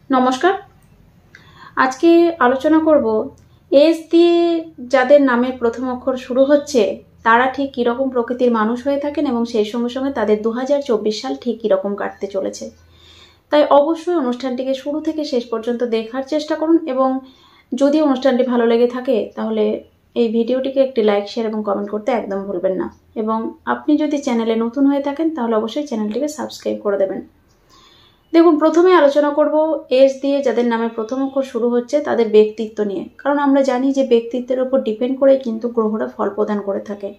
নমস্কার। আজকে আলোচনা করব এস দিয়ে যাদের নামের প্রথম অক্ষর শুরু হচ্ছে তারা ঠিক কীরকম প্রকৃতির মানুষ হয়ে থাকেন এবং সেই সঙ্গে সঙ্গে তাদের 2024 সাল ঠিক কীরকম কাটতে চলেছে। তাই অবশ্যই অনুষ্ঠানটিকে শুরু থেকে শেষ পর্যন্ত দেখার চেষ্টা করুন এবং যদি অনুষ্ঠানটি ভালো লেগে থাকে তাহলে এই ভিডিওটিকে একটি লাইক, শেয়ার এবং কমেন্ট করতে একদম ভুলবেন না। এবং আপনি যদি চ্যানেলে নতুন হয়ে থাকেন তাহলে অবশ্যই চ্যানেলটিকে সাবস্ক্রাইব করে দেবেন। দেখুন, প্রথমে আলোচনা করব এস দিয়ে যাদের নামে প্রথম অক্ষর শুরু হচ্ছে তাদের ব্যক্তিত্ব নিয়ে, কারণ আমরা জানি যে ব্যক্তিত্বের উপর ডিপেন্ড করে কিন্তু গ্রহরা ফল প্রদান করে থাকে।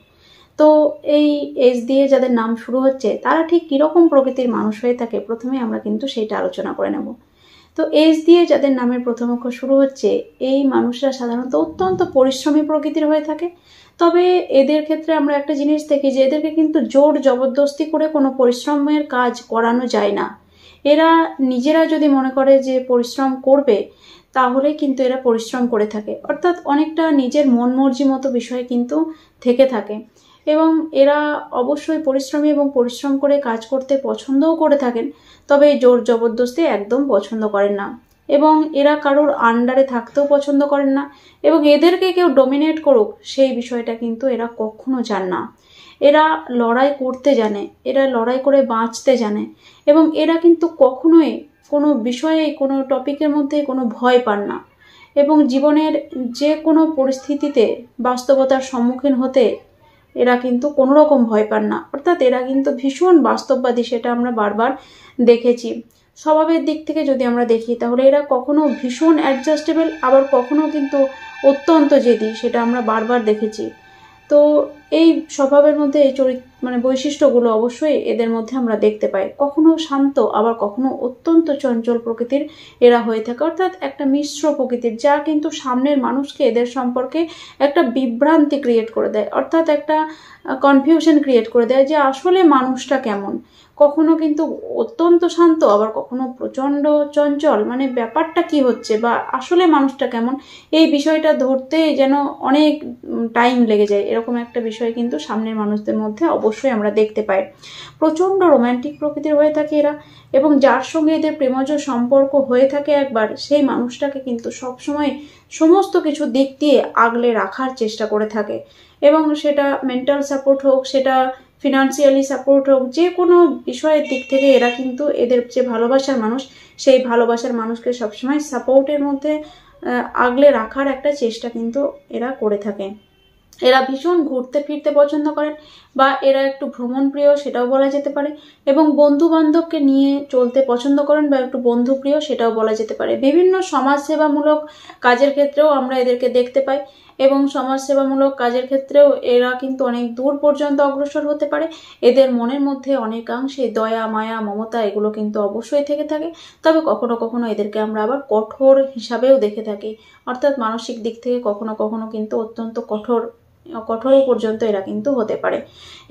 তো এই এস দিয়ে যাদের নাম শুরু হচ্ছে তারা ঠিক কীরকম প্রকৃতির মানুষ হয়ে থাকে প্রথমে আমরা কিন্তু সেইটা আলোচনা করে নেব। তো এস দিয়ে যাদের নামের প্রথম অক্ষর শুরু হচ্ছে এই মানুষরা সাধারণত অত্যন্ত পরিশ্রমী প্রকৃতির হয়ে থাকে। তবে এদের ক্ষেত্রে আমরা একটা জিনিস দেখি যে এদেরকে কিন্তু জোর জবরদস্তি করে কোনো পরিশ্রমের কাজ করানো যায় না। এরা নিজেরা যদি মনে করে যে পরিশ্রম করবে তাহলে কিন্তু এরা পরিশ্রম করে থাকে, অর্থাৎ অনেকটা নিজের মন মর্জি মতো বিষয় কিন্তু থেকে থাকে। এবং এরা অবশ্যই পরিশ্রমী এবং পরিশ্রম করে কাজ করতে পছন্দও করে থাকেন, তবে জোর জবরদস্তি একদম পছন্দ করেন না এবং এরা কারোর আন্ডারে থাকতেও পছন্দ করেন না এবং এদেরকে কেউ ডমিনেট করুক সেই বিষয়টা কিন্তু এরা কখনো চান না। এরা লড়াই করতে জানে, এরা লড়াই করে বাঁচতে জানে এবং এরা কিন্তু কখনোই কোনো বিষয়ে কোনো টপিকের মধ্যে কোনো ভয় পান না এবং জীবনের যে কোনো পরিস্থিতিতে বাস্তবতার সম্মুখীন হতে এরা কিন্তু কোনো রকম ভয় পান না, অর্থাৎ এরা কিন্তু ভীষণ বাস্তববাদী, সেটা আমরা বারবার দেখেছি। স্বভাবের দিক থেকে যদি আমরা দেখি তাহলে এরা কখনো ভীষণ অ্যাডজাস্টেবল, আবার কখনো কিন্তু অত্যন্ত জেদি, সেটা আমরা বারবার দেখেছি। তো এই স্বভাবের মধ্যে এই বৈশিষ্ট্যগুলো অবশ্যই এদের মধ্যে আমরা দেখতে পাই। কখনো শান্ত, আবার কখনো অত্যন্ত চঞ্চল প্রকৃতির এরা হয়ে থাকে, অর্থাৎ একটা মিশ্র প্রকৃতির, যা কিন্তু সামনের মানুষকে এদের সম্পর্কে একটা বিভ্রান্তি ক্রিয়েট করে দেয়, অর্থাৎ একটা কনফিউশন ক্রিয়েট করে দেয় যে আসলে মানুষটা কেমন। কখনো কিন্তু অত্যন্ত শান্ত, আবার কখনো প্রচণ্ড চঞ্চল, ব্যাপারটা কি হচ্ছে বা আসলে মানুষটা কেমন এই বিষয়টা ধরতে যেন অনেক টাইম লেগে যায়, এরকম একটা বিষয় কিন্তু সামনের মানুষদের মধ্যে অবশ্যই আমরা দেখতে পাই। প্রচণ্ড রোম্যান্টিক প্রকৃতির হয়ে থাকে এরা এবং যার সঙ্গে এদের প্রেমজ সম্পর্ক হয়ে থাকে একবার, সেই মানুষটাকে কিন্তু সবসময় সমস্ত কিছু দিক দিয়ে আগলে রাখার চেষ্টা করে থাকে এবং সেটা মেন্টাল সাপোর্ট হোক, সেটা ফিনান্সিয়ালি সাপোর্ট হোক, যে কোনো বিষয়ের দিক থেকে এরা কিন্তু এদের যে ভালোবাসার মানুষ সেই ভালোবাসার মানুষকে সবসময় সাপোর্টের মধ্যে আগলে রাখার একটা চেষ্টা কিন্তু এরা করে থাকে। এরা ভীষণ ঘুরতে ফিরতে পছন্দ করেন বা এরা একটু ভ্রমণ প্রিয়, সেটাও বলা যেতে পারে, এবং বন্ধু বান্ধবকে নিয়ে চলতে পছন্দ করেন বা একটু বন্ধুপ্রিয়, সেটাও বলা যেতে পারে। বিভিন্ন সমাজসেবামূলক কাজের ক্ষেত্রেও আমরা এদেরকে দেখতে পাই এবং সমাজসেবামূলক কাজের ক্ষেত্রেও এরা কিন্তু অনেক দূর পর্যন্ত অগ্রসর হতে পারে। এদের মনের মধ্যে অনেকাংশে দয়া, মায়া, মমতা এগুলো কিন্তু অবশ্যই থেকে থাকে। তবে কখনো কখনো এদেরকে আমরা আবার কঠোর হিসাবেও দেখে থাকি, অর্থাৎ মানসিক দিক থেকে কখনো কখনো কিন্তু অত্যন্ত কঠোর পর্যন্ত এরা কিন্তু হতে পারে।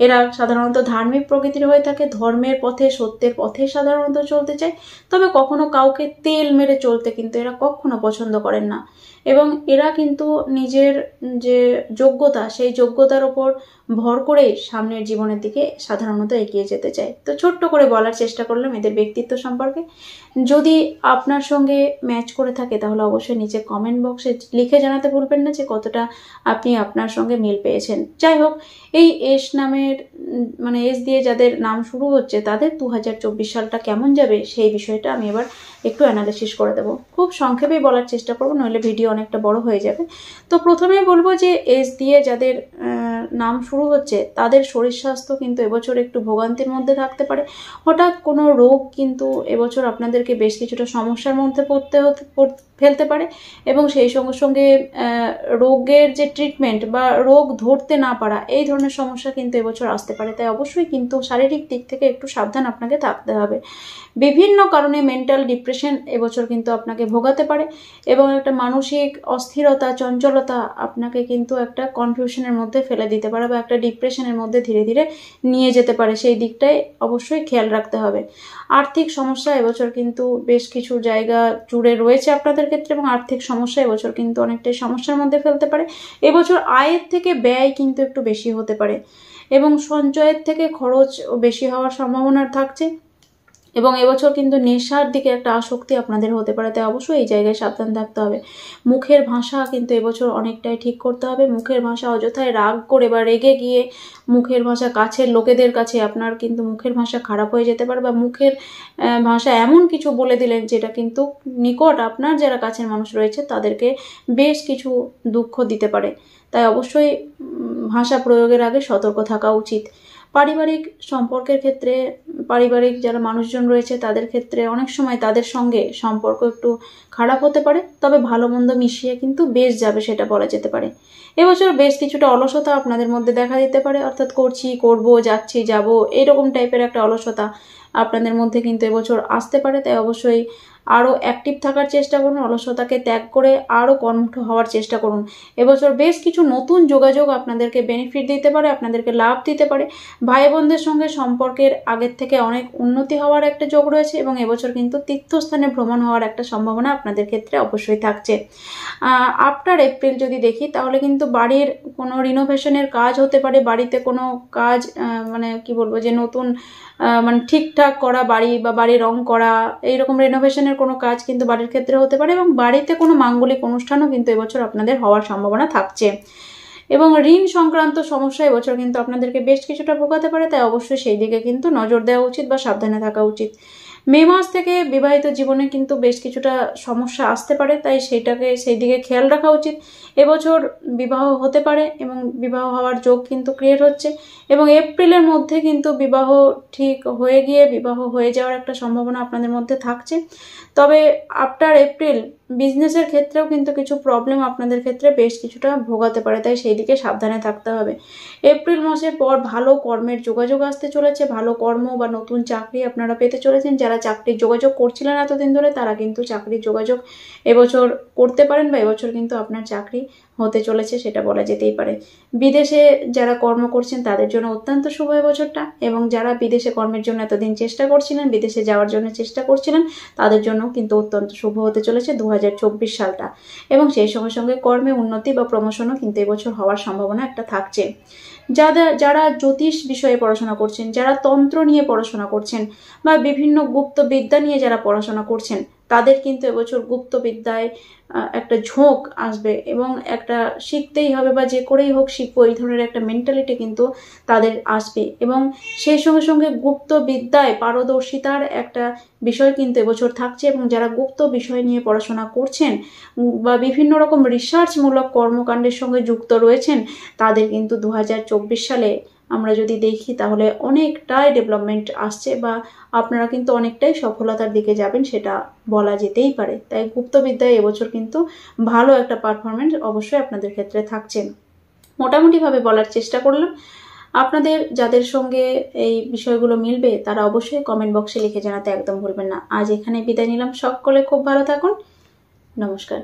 এরা সাধারণত ধার্মিক প্রকৃতির হয়ে থাকে, ধর্মের পথে, সত্যের পথে সাধারণত চলতে চায়, তবে কখনো কাউকে তেল মেরে চলতে কিন্তু এরা কখনো পছন্দ করেন না এবং এরা কিন্তু নিজের যে যোগ্যতা সেই যোগ্যতার ওপর ভর করে সামনের জীবনের দিকে সাধারণত এগিয়ে যেতে চায়। তো ছোট্ট করে বলার চেষ্টা করলাম এদের ব্যক্তিত্ব সম্পর্কে। যদি আপনার সঙ্গে ম্যাচ করে থাকে তাহলে অবশ্যই নিচে কমেন্ট বক্সে লিখে জানাতে ভুলবেন না যে কতটা আপনি আপনার সঙ্গে মিল পেয়েছেন। যাই হোক, এই এস নামের এস দিয়ে যাদের নাম শুরু হচ্ছে তাদের 2024 সালটা কেমন যাবে সেই বিষয়টা আমি এবার একটু অ্যানালিসিস করে দেবো। খুব সংক্ষেপেই বলার চেষ্টা করবো, নইলে ভিডিও অনেকটা বড় হয়ে যাবে। তো প্রথমেই বলবো যে এস দিয়ে যাদের নাম শুরু হচ্ছে তাদের শরীর স্বাস্থ্য কিন্তু এবছর একটু ভোগান্তির মধ্যে থাকতে পারে। হঠাৎ কোনো রোগ কিন্তু এবছর আপনাদেরকে বেশ কিছুটা সমস্যার মধ্যে ফেলতে পারে এবং সেই সঙ্গে সঙ্গে রোগের যে ট্রিটমেন্ট বা রোগ ধরতে না পারা এই ধরনের সমস্যা কিন্তু এবছর আসতে পারে। তাই অবশ্যই কিন্তু শারীরিক দিক থেকে একটু সাবধান আপনাকে থাকতে হবে। বিভিন্ন কারণে মেন্টাল ডিপ্রেশন এবছর কিন্তু আপনাকে ভোগাতে পারে এবং একটা মানসিক অস্থিরতা, চঞ্চলতা আপনাকে কিন্তু একটা কনফিউশনের মধ্যে ফেলে দিতে পারে বা একটা ডিপ্রেশনের মধ্যে ধীরে ধীরে নিয়ে যেতে পারে। সেই দিকটাই অবশ্যই খেয়াল রাখতে হবে। আর্থিক সমস্যা এবছর কিন্তু বেশ কিছু জায়গা জুড়ে রয়েছে আপনাদের ক্ষেত্রে এবং আর্থিক সমস্যা এবছর কিন্তু অনেকটাই সমস্যার মধ্যে ফেলতে পারে। এবছর আয়ের থেকে ব্যয় কিন্তু একটু বেশি হতে পারে এবং সঞ্চয়ের থেকে খরচ বেশি হওয়ার সম্ভাবনা থাকছে এবং এবছর কিন্তু নেশার দিকে একটা আসক্তি আপনাদের হতে পারে, তাই অবশ্যই এই জায়গায় সাবধান থাকতে হবে। মুখের ভাষা কিন্তু এবছর অনেকটাই ঠিক করতে হবে। মুখের ভাষা অযথায় রাগ করে বা রেগে গিয়ে মুখের ভাষা কাছের লোকেদের কাছে আপনার কিন্তু মুখের ভাষা খারাপ হয়ে যেতে পারে, বা মুখের ভাষা এমন কিছু বলে দিলেন যেটা কিন্তু নিকট আপনার যারা কাছের মানুষ রয়েছে তাদেরকে বেশ কিছু দুঃখ দিতে পারে, তাই অবশ্যই ভাষা প্রয়োগের আগে সতর্ক থাকা উচিত। পারিবারিক সম্পর্কের ক্ষেত্রে পারিবারিক যারা মানুষজন রয়েছে তাদের ক্ষেত্রে অনেক সময় তাদের সঙ্গে সম্পর্ক একটু খারাপ হতে পারে, তবে ভালো মন্দ মিশিয়ে কিন্তু বেশ যাবে সেটা বলা যেতে পারে। এবছর বেশ কিছুটা অলসতা আপনাদের মধ্যে দেখা দিতে পারে, অর্থাৎ করছি, করব, যাচ্ছি, যাব, এরকম টাইপের একটা অলসতা আপনাদের মধ্যে কিন্তু এবছর আসতে পারে, তাই অবশ্যই আরও অ্যাক্টিভ থাকার চেষ্টা করুন, অলসতাকে ত্যাগ করে আরও কর্মঠ হওয়ার চেষ্টা করুন। এবছর বেশ কিছু নতুন যোগাযোগ আপনাদেরকে বেনিফিট দিতে পারে, আপনাদেরকে লাভ দিতে পারে। ভাই বোনদের সঙ্গে সম্পর্কের আগের থেকে অনেক উন্নতি হওয়ার একটা যোগ রয়েছে, এবং এবছর কিন্তু তীর্থস্থানে ভ্রমণ হওয়ার একটা সম্ভাবনা আপনাদের ক্ষেত্রে অবশ্যই থাকছে। আফটার এপ্রিল যদি দেখি তাহলে কিন্তু বাড়ির কোনো রিনোভেশনের কাজ হতে পারে, বাড়িতে কোনো কাজ মানে কি বলবো যে নতুন মানে ঠিকঠাক করা বাড়ি বা বাড়ি রং করা, এইরকম রেনোভেশনের কোনো কাজ কিন্তু বাড়ির ক্ষেত্রে হতে পারে, এবং বাড়িতে কোনো মাঙ্গলিক অনুষ্ঠানও কিন্তু এবছর আপনাদের হওয়ার সম্ভাবনা থাকছে। এবং ঋণ সংক্রান্ত সমস্যা এবছর কিন্তু আপনাদেরকে বেশ কিছুটা ভোগাতে পারে, তাই অবশ্যই সেই দিকে কিন্তু নজর দেওয়া উচিত বা সাবধানে থাকা উচিত। মে মাস থেকে বিবাহিত জীবনে কিন্তু বেশ কিছুটা সমস্যা আসতে পারে, তাই সেই দিকে খেয়াল রাখা উচিত। এবছর বিবাহ হতে পারে এবং বিবাহ হওয়ার যোগ কিন্তু ক্রিয়েট হচ্ছে, এবং এপ্রিলের মধ্যে কিন্তু বিবাহ ঠিক হয়ে গিয়ে বিবাহ হয়ে যাওয়ার একটা সম্ভাবনা আপনাদের মধ্যে থাকছে। তবে আফটার এপ্রিল বিজনেসের ক্ষেত্রেও কিন্তু কিছু প্রবলেম আপনাদের ক্ষেত্রে বেশ কিছুটা ভোগাতে পারে, তাই সেই দিকে সাবধানে থাকতে হবে। এপ্রিল মাসের পর ভালো কর্মের যোগাযোগ আসতে চলেছে, ভালো কর্ম বা নতুন চাকরি আপনারা পেতে চলেছেন। যারা চাকরির যোগাযোগ করছিলেন এতদিন ধরে তারা কিন্তু চাকরির যোগাযোগ এবছর করতে পারেন, বা এবছর কিন্তু আপনার চাকরি হতে চলেছে সেটা বলা যেতেই পারে। বিদেশে যারা কর্ম করছেন তাদের জন্য অত্যন্ত শুভ এবছরটা, এবং যারা বিদেশে কর্মের জন্য এতদিন চেষ্টা করছিলেন, বিদেশে যাওয়ার জন্য চেষ্টা করছিলেন, তাদের জন্য কিন্তু অত্যন্ত শুভ হতে চলেছে 2024 সালটা, এবং সেই সঙ্গে সঙ্গে কর্মে উন্নতি বা প্রমোশনও কিন্তু এবছর হওয়ার সম্ভাবনা একটা থাকছে। যারা জ্যোতিষ বিষয়ে পড়াশোনা করছেন, যারা তন্ত্র নিয়ে পড়াশোনা করছেন, বা বিভিন্ন গুপ্ত বিদ্যা নিয়ে যারা পড়াশোনা করছেন, তাদের কিন্তু এবছর গুপ্ত বিদ্যায় একটা ঝোঁক আসবে, এবং একটা শিখতেই হবে বা যে করেই হোক শিখবো এই ধরনের একটা মেন্টালিটি কিন্তু তাদের আসবে, এবং সেই সঙ্গে সঙ্গে গুপ্ত বিদ্যায় পারদর্শিতার একটা বিষয় কিন্তু এবছর থাকছে। এবং যারা গুপ্ত বিষয় নিয়ে পড়াশোনা করছেন বা বিভিন্ন রকম রিসার্চমূলক কর্মকাণ্ডের সঙ্গে যুক্ত রয়েছেন, তাদের কিন্তু 2024 সালে আমরা যদি দেখি তাহলে অনেকটাই ডেভেলপমেন্ট আসছে, বা আপনারা কিন্তু অনেকটাই সফলতার দিকে যাবেন সেটা বলা যেতেই পারে। তাই গুপ্তবিদ্যায় এবছর কিন্তু ভালো একটা পারফরমেন্স অবশ্যই আপনাদের ক্ষেত্রে থাকছে। মোটামুটিভাবে বলার চেষ্টা করলাম। আপনাদের যাদের সঙ্গে এই বিষয়গুলো মিলবে তারা অবশ্যই কমেন্ট বক্সে লিখে জানাতে একদম ভুলবেন না। আজ এখানে বিদায় নিলাম, সকলে খুব ভালো থাকুন, নমস্কার।